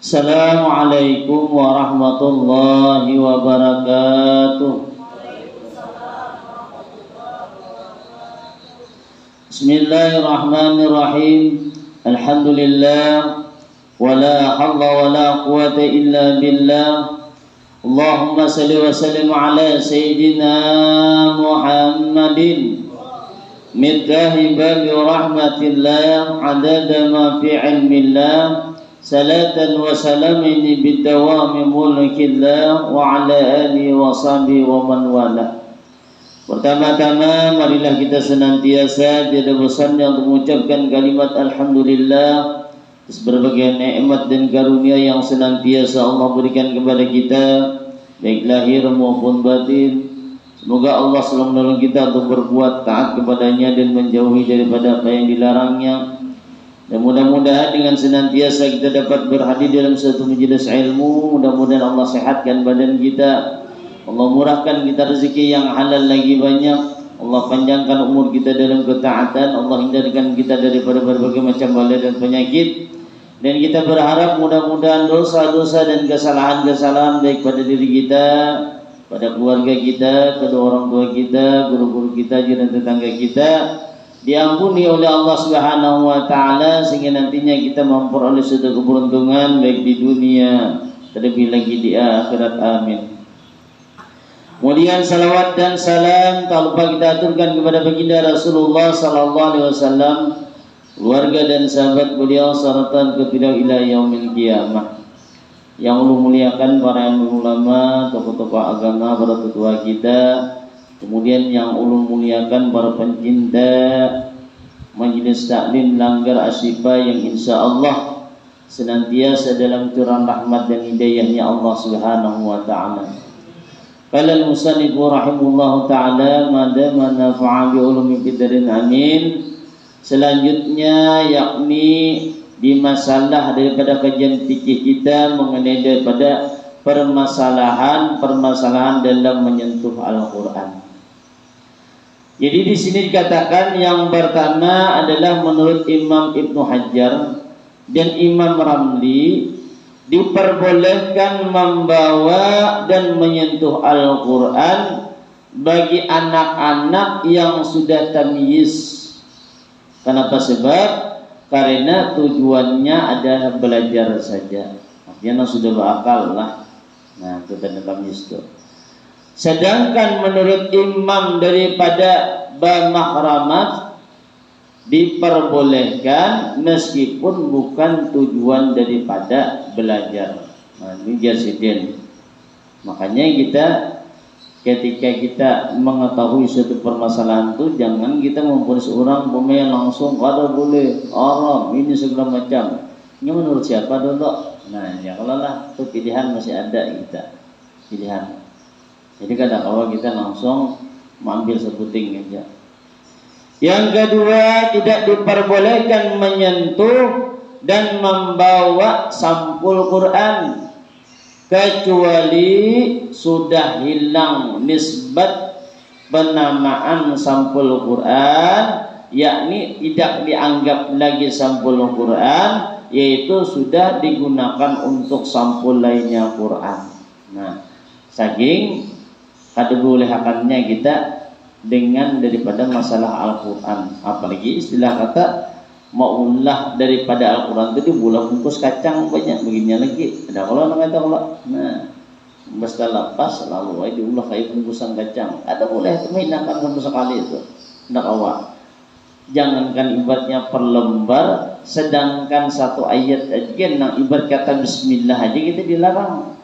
Assalamualaikum warahmatullahi wabarakatuh. Bismillahirrahmanirrahim. Alhamdulillah. Wala hawla wala quwata illa billah. Allahumma salli wa sallim ala Sayyidina Muhammadin Middahi babi rahmatillah adada ma fi ilmillah. Salatan wa salamin bidawami mulkillah wa ala alihi wa sahbihi wa man wala. Pertama-tama marilah kita senantiasa tiada bosannya untuk mengucapkan kalimat alhamdulillah atas berbagai nikmat dan karunia yang senantiasa Allah berikan kepada kita, baik lahir maupun batin. Semoga Allah selalu menolong kita untuk berbuat taat kepadanya dan menjauhi daripada apa yang dilarangnya. Dan mudah-mudahan dengan senantiasa kita dapat berhadir dalam satu majelis ilmu, mudah-mudahan Allah sehatkan badan kita, Allah murahkan kita rezeki yang halal lagi banyak, Allah panjangkan umur kita dalam ketaatan, Allah hindarkan kita daripada berbagai macam bala dan penyakit. Dan kita berharap mudah-mudahan dosa-dosa dan kesalahan-kesalahan baik pada diri kita, pada keluarga kita, kedua orang tua kita, guru-guru kita, dan tetangga kita diampuni oleh Allah Subhanahu wa taala, sehingga nantinya kita memperoleh suatu keberuntungan baik di dunia terlebih lagi di akhirat. Amin. Kemudian salawat dan salam tak lupa kita aturkan kepada baginda Rasulullah sallallahu alaihi wasallam, keluarga dan sahabat beliau serta kepada ila yaumil qiyamah. Yang Allah muliakan para ulama, tokoh-tokoh agama, para tetua kita. Kemudian yang ulun muliakan para pencinta Majelis Taklim Langgar Asyifa yang insya Allah senantiasa dalam curahan rahmat dan hidayahnya Allah Subhanahu wa ta'ala. Qala al-musannifu rahimahullahu ta'ala madama nafa'a bi ulumi fid-darin amin. Selanjutnya yakni di masalah daripada kajian fikih kita mengenai daripada permasalahan dalam menyentuh Al-Qur'an. Jadi di sini dikatakan yang pertama adalah menurut Imam Ibnu Hajar dan Imam Ramli diperbolehkan membawa dan menyentuh Al-Qur'an bagi anak-anak yang sudah tamyiz. Kenapa? Sebab karena tujuannya adalah belajar saja. Artinya sudah berakal lah. Nah, itu tanda tamyiz itu. Sedangkan menurut imam daripada mahramat diperbolehkan meskipun bukan tujuan daripada belajar. Nah, ini jasidin. Makanya kita ketika kita mengetahui suatu permasalahan itu jangan kita memfonis orang pemain langsung ada boleh haram ini segala macam. Ini menurut siapa dulu? Nah, ya kalau lah itu pilihan masih ada kita pilihan. Jadi kadang-kadang kita langsung mengambil sebuting aja. Yang kedua, tidak diperbolehkan menyentuh dan membawa sampul Quran kecuali sudah hilang nisbat penamaan sampul Quran, yakni tidak dianggap lagi sampul Quran, yaitu sudah digunakan untuk sampul lainnya Quran. Nah, saking kadebolehakannya kita dengan daripada masalah Al-Quran, apalagi istilah kata maulah daripada Al-Quran itu dibulah bungkus kacang banyak begini lagi. Ada kalau nak kata kalau, nah, basta lepas lalu diulah kayak bungkusan kacang. Ada boleh menghinakan sama sekali itu. Nak awak. Jangankan ibaratnya per lembar, sedangkan satu ayat aja nak ibarat kata Bismillah aja kita dilarang.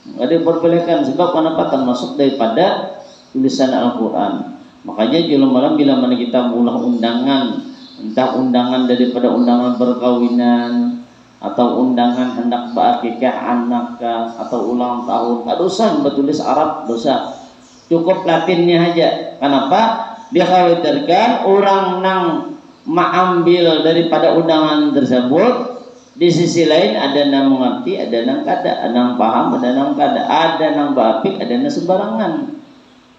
Ada diperbolehkan sebab kenapa termasuk daripada tulisan Al-Quran. Makanya jual malam bila mana kita mulai undangan, entah undangan daripada undangan perkawinan atau undangan hendak berakikah anak atau ulang tahun, tak dosa bertulis Arab, dosa. Cukup Latinnya aja. Kenapa? Dikhawatirkan orang nang mengambil daripada undangan tersebut. Di sisi lain ada nang mengerti, ada nang kada, ada nang paham, ada nang kada, ada nang bapik, ada nang sembarangan.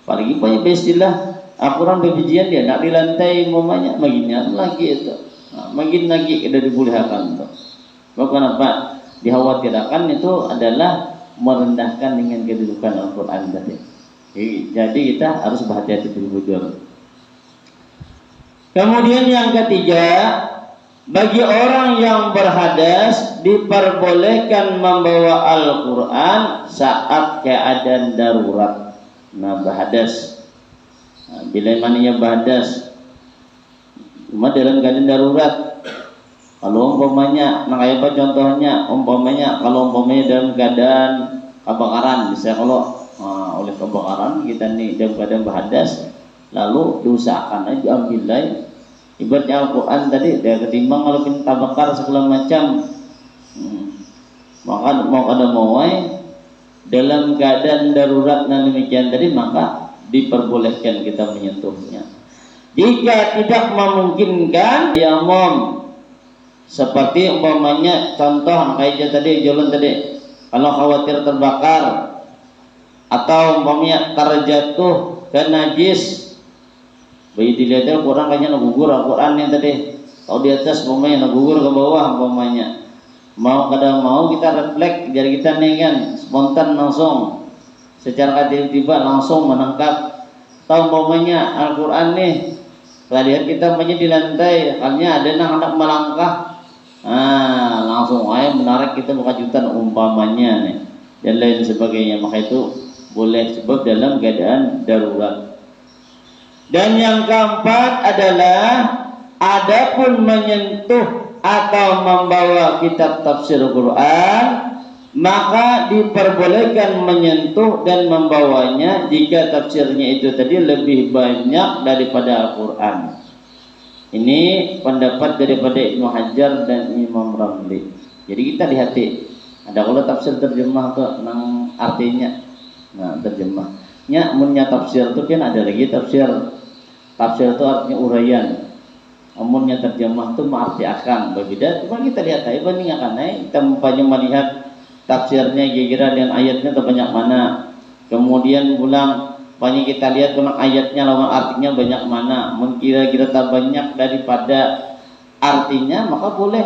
Apalagi banyak istilah Al-Quran bebijian dia nak di lantai mamanya maginya lagi itu. Nah, magin lagi kita dibolehkan tu. Kenapa? dikhawatirkan itu adalah merendahkan dengan kedudukan Al-Quran tadi. Jadi kita harus berhati-hati betul-betul. Kemudian yang ketiga, bagi orang yang berhadas diperbolehkan membawa Al-Quran saat keadaan darurat. Nah, berhadas, bila mananya berhadas, cuma dalam keadaan darurat. Kalau umpamanya, nah kayak apa contohnya? Kalau dalam keadaan kebakaran, misalnya kalau oleh kebakaran kita nih dalam keadaan berhadas, lalu diusahakan aja ambillah ibaratnya Al-Quran tadi, dia ketimbang kalau kita bakar segala macam, maka mau kada mauai dalam keadaan darurat dan demikian tadi, maka diperbolehkan kita menyentuhnya. Jika tidak memungkinkan, tayamum, seperti umpamanya contoh kayak tadi jalan tadi, kalau khawatir terbakar atau umpamanya terjatuh ke najis, bayi dilihat Al-Quran kayaknya nagugur Al-Quran yang tadi, kalau di atas umpamanya nagugur ke bawah umpamanya, mau kadang mau kita refleks jari kita nih kan spontan langsung secara tiba-tiba langsung menangkap, tahu umpamanya Al-Quran nih, kita lihat kita umpamanya di lantai, halnya ada anak melangkah, langsung aja menarik kita berkejutan umpamanya nih dan lain sebagainya, maka itu boleh sebab dalam keadaan darurat. Dan yang keempat adalah adapun menyentuh atau membawa kitab tafsir Quran, maka diperbolehkan menyentuh dan membawanya jika tafsirnya itu tadi lebih banyak daripada Al-Quran. Ini pendapat daripada Ibnu Hajar dan Imam Ramli. Jadi kita lihat ada kalau tafsir terjemah ke nang artinya, nah terjemahnya munnya tafsir itu kan ada lagi tafsir itu artinya uraian, amunnya terjemah itu arti akan berbeda. Cuma kita lihat aja bandingkan kita banyak melihat tafsirnya kira-kira dan ayatnya terbanyak mana, kemudian pulang banyak kita lihat pulang ayatnya lawan artinya banyak mana, kira-kira terbanyak daripada artinya, maka boleh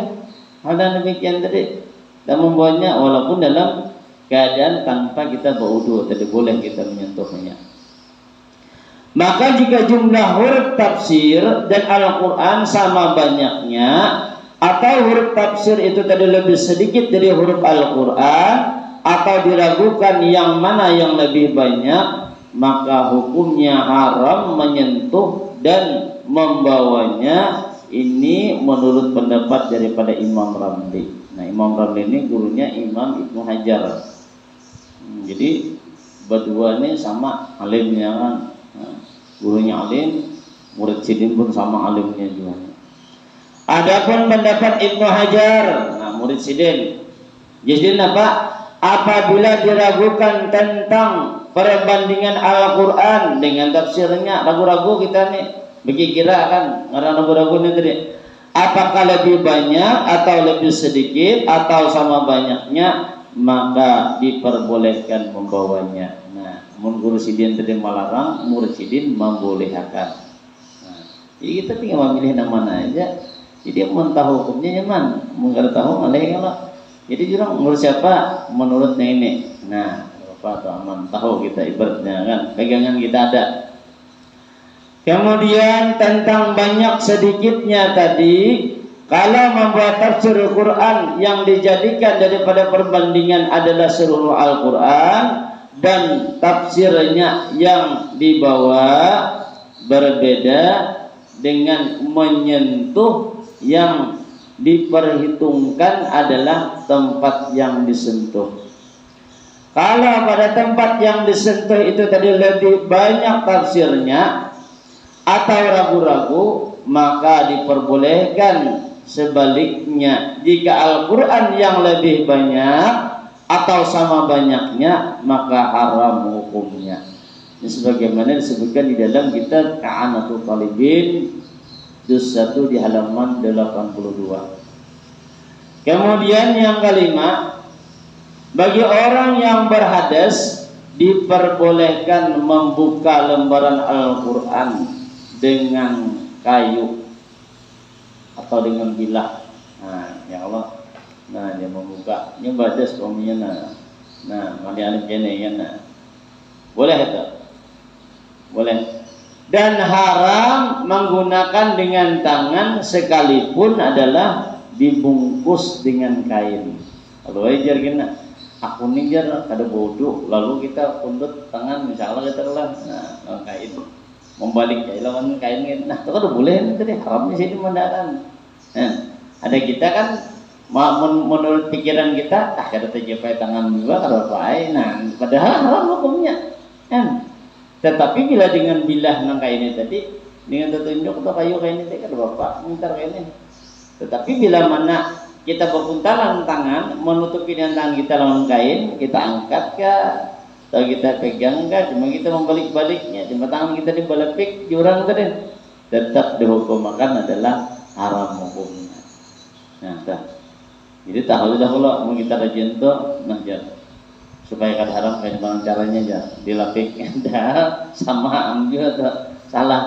ada demikian tadi dan membawanya walaupun dalam keadaan tanpa kita berwudu, tadi boleh kita menyentuhnya. Maka jika jumlah huruf tafsir dan Al-Quran sama banyaknya, atau huruf tafsir itu tadi lebih sedikit dari huruf Al-Quran, atau diragukan yang mana yang lebih banyak, maka hukumnya haram menyentuh dan membawanya. Ini menurut pendapat daripada Imam Ramli. Nah, Imam Ramli ini gurunya Imam Ibnu Hajar. Jadi berdua ini sama alimnya kan. Gurunya alim, murid sidin pun sama alimnya juga. Adapun pendapat Ibnu Hajar, nah murid sidin, jadi apa? Apabila diragukan tentang perbandingan Al-Quran dengan tafsirnya, ragu-ragu kita nih, berkira kan, ragu-ragu nih tadi, apakah lebih banyak atau lebih sedikit atau sama banyaknya, maka diperbolehkan membawanya. Guru sidin tadi melarang, murid sidin membolehkan. Nah, jadi kita tinggal memilih yang mana aja. Jadi mau tahu hukumnya nyaman, mau tahu malah kalau. Jadi jurang menurut siapa? Menurut nenek. Nah, apa tuh aman tahu kita ibaratnya kan, pegangan kita ada. Kemudian tentang banyak sedikitnya tadi, kalau membuat tafsir Al-Quran yang dijadikan daripada perbandingan adalah seluruh Al-Quran, dan tafsirnya yang dibawa berbeda dengan menyentuh, yang diperhitungkan adalah tempat yang disentuh. Kalau pada tempat yang disentuh itu tadi lebih banyak tafsirnya atau ragu-ragu, maka diperbolehkan sebaliknya. Jika Al-Quran yang lebih banyak atau sama banyaknya, maka haram hukumnya. Ini sebagaimana disebutkan di dalam kitab Ka'anatul Talibin juz 1 di halaman 82. Kemudian yang kelima, bagi orang yang berhadas diperbolehkan membuka lembaran Al-Quran dengan kayu atau dengan bilah. Nah, ya Allah. Nah, dia membuka nyoba des pokoknya nah mali alif kene kan boleh itu boleh. Dan haram menggunakan dengan tangan sekalipun adalah dibungkus dengan kain. Kalau ajar kena aku nih jar ada bodoh lalu kita pundut tangan misalnya kita lah kain membalik kain lawan kain nah itu kan boleh itu deh haramnya sih mandaran. Ada kita kan menurut pikiran kita kada terjepit tangan juga kada apa nah padahal haram hukumnya kan. Tetapi bila dengan bilah nang kainnya tadi dengan tertunjuk atau kayu kainnya tadi kada bapak mintar kainnya. Tetapi bila mana kita berpuntalan tangan menutupi dengan tangan kita lawan kain kita angkat kah atau kita pegang kah cuma kita membalik-baliknya cuma tangan kita dibalepik jurang tadi tetap dihukumkan adalah haram hukumnya. Nah, jadi tahu dah kalau mau kita rajin tuh nah supaya kan haram kayak bagaimana caranya aja dilapik dah sama ambil atau salah.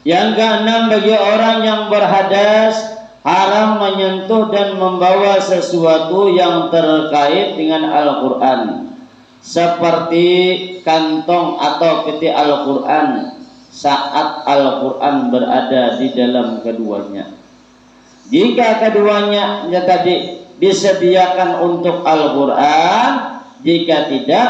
Yang keenam bagi orang yang berhadas haram menyentuh dan membawa sesuatu yang terkait dengan Al-Quran seperti kantong atau peti Al-Quran saat Al-Quran berada di dalam keduanya. Jika keduanya tadi disediakan untuk Al-Quran, jika tidak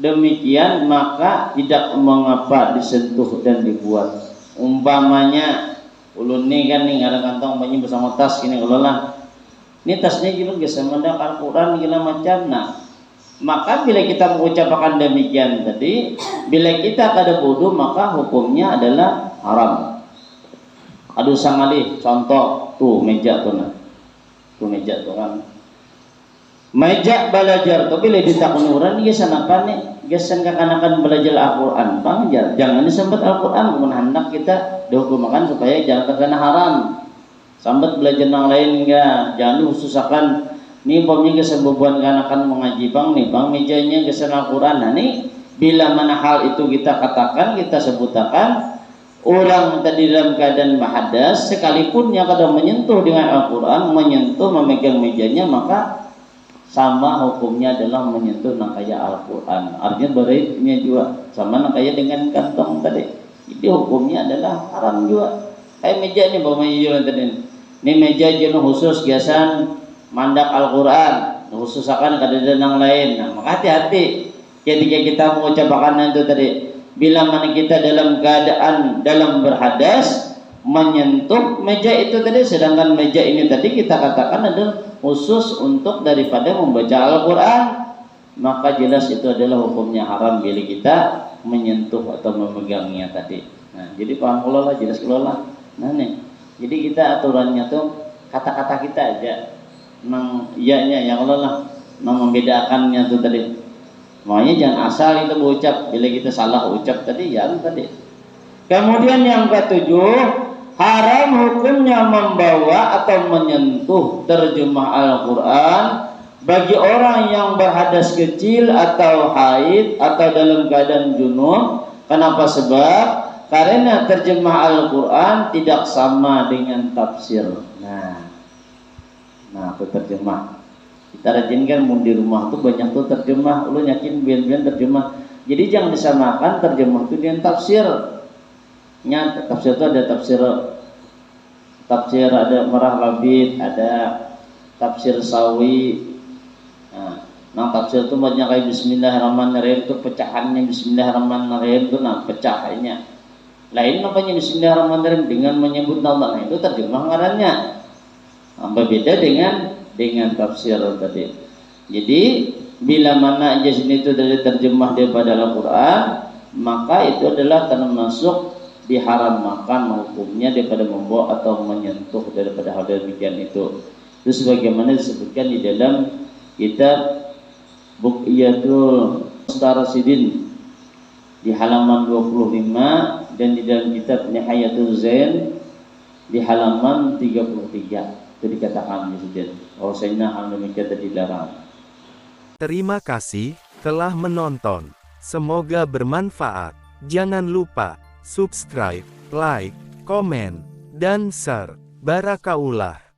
demikian maka tidak mengapa disentuh dan dibuat. Umpamanya ulun nih kan nih ada kantong banyak bersama tas gini ulah ini tasnya gitu geus mendak Al-Quran gila macam nah maka bila kita mengucapkan demikian tadi bila kita kada bodoh maka hukumnya adalah haram. Aduh sangali contoh tuh meja tuh nah tuh meja tuh kan meja belajar tuh bila ditakunuran dia apa nih gesan kekanakan belajar Al-Quran panggil jangan disempat Al-Quran hendak kita dihukumkan supaya jangan terkena haram sambat belajar yang lain enggak jangan dihususakan nih umpamanya gesan bebuan kanakan mengaji bang nih bang mejanya gesan Al-Quran nah nih bila mana hal itu kita katakan kita sebutakan orang tadi dalam keadaan hadas sekalipun yang kadang menyentuh dengan Al-Quran menyentuh memegang mejanya maka sama hukumnya adalah menyentuh nangkaya Al-Quran artinya beritnya juga sama nangkaya dengan kantong tadi jadi hukumnya adalah haram juga kayak meja ini bawa meja tadi ini meja jenuh khusus biasan mandak Al-Quran khusus akan kada ada yang lain nah maka hati-hati ketika kita mengucapkan itu tadi bila mana kita dalam keadaan dalam berhadas menyentuh meja itu tadi sedangkan meja ini tadi kita katakan adalah khusus untuk daripada membaca Al-Quran maka jelas itu adalah hukumnya haram bila kita menyentuh atau memegangnya tadi. Nah jadi paham kelola jelas kelola. Nah nih jadi kita aturannya tuh kata-kata kita aja memang iyanya yang kelola membedakannya tuh tadi. Makanya jangan asal kita berucap bila kita salah ucap tadi ya tadi. Kemudian yang ketujuh haram hukumnya membawa atau menyentuh terjemah Al-Quran bagi orang yang berhadas kecil atau haid atau dalam keadaan junub. Kenapa? Sebab karena terjemah Al-Quran tidak sama dengan tafsir. Nah itu terjemah kita rajin kan di rumah tuh banyak tuh terjemah lu yakin biar terjemah jadi jangan disamakan terjemah itu dengan tafsir. Tafsir itu ada tafsir ada Marah Labid, ada tafsir Sawi. Nah, tafsir itu banyak kayak Bismillahirrahmanirrahim itu pecahannya Bismillahirrahmanirrahim itu pecahnya. Lain namanya Bismillahirrahmanirrahim dengan menyebut nama itu terjemah ngarannya. Berbeda dengan tafsir tadi. Jadi bila mana aja sini itu dari terjemah daripada Al-Quran maka itu adalah termasuk diharamkan hukumnya daripada membawa atau menyentuh daripada hal demikian itu. Itu sebagaimana disebutkan di dalam kitab Buqiyatul Mustarasidin di halaman 25 dan di dalam kitab Nihayatul Zain di halaman 33 itu dikatakan disebut bahwasanya hal demikian tadi dilarang. Terima kasih telah menonton. Semoga bermanfaat. Jangan lupa subscribe, like, komen, dan share. Barakaullah.